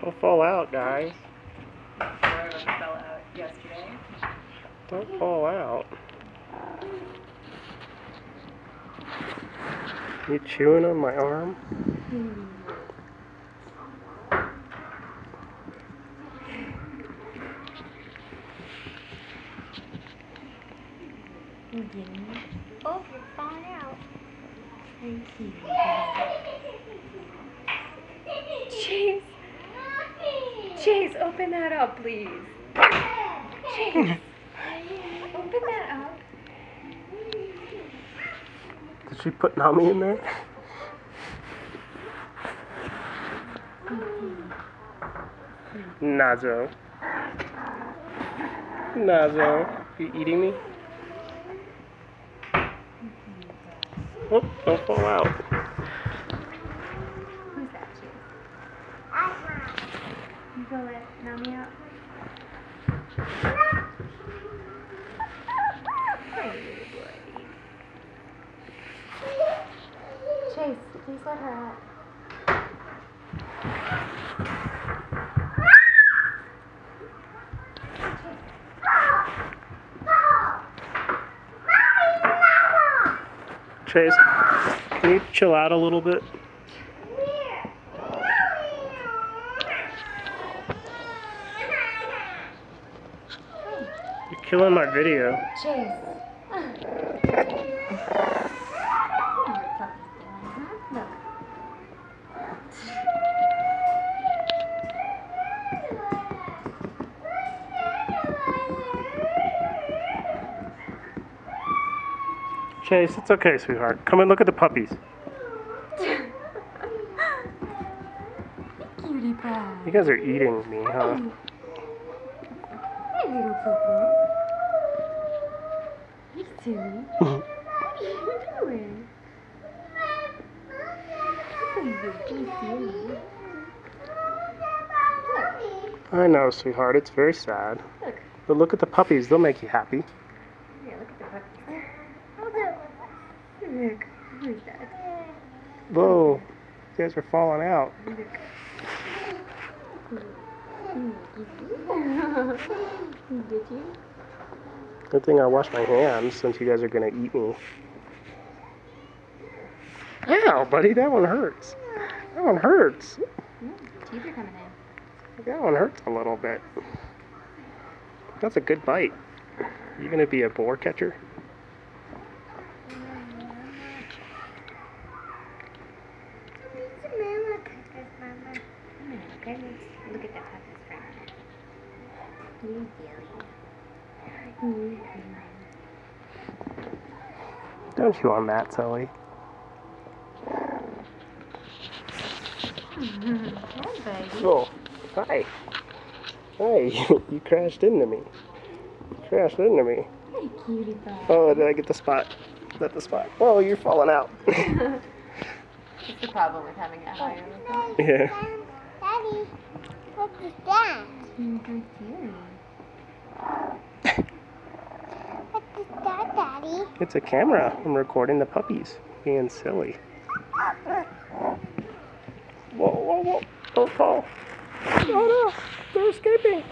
Don't fall out, guys. Four of them fell out yesterday. Don't fall out. You chewing on my arm? Oh, you're falling out. Chase! Chase, open that up, please. Chase! Open that up. Did she put Nami in there? Nazo. Nazo, you eating me? Oh, don't fall out. Who's that, Chase? You go let Nami out? Chase, please let her out. Chase, can you chill out a little bit? You're killing my video. Chase. Look. Chase, it's okay, sweetheart. Come and look at the puppies. Cutie pie. You guys are eating me, huh? Hey, little poo-poo. You silly. What are you doing? You're silly. I know, sweetheart. It's very sad. Look. But look at the puppies. They'll make you happy. Yeah, look at the puppies. Look. Who's that? Whoa. You guys are falling out. Look. Did you? Good thing I washed my hands since you guys are going to eat me. Ow, buddy. That one hurts. That one hurts. Teeth are coming in. That one hurts a little bit. That's a good bite. You going to be a boar catcher? Okay, let's look at that puppy's friend. You silly. Don't chew on that, Zoe. Hi, baby. Oh, hi. Hi, you crashed into me. You crashed into me. Hey, cutie pie. Oh, did I get the spot? Is that the spot? Oh, you're falling out. It's the problem with having a higher level. Yeah. Daddy, what is that? What is that, Daddy? It's a camera. I'm recording the puppies being silly. Whoa, whoa, whoa. Don't fall. Oh no, they're escaping.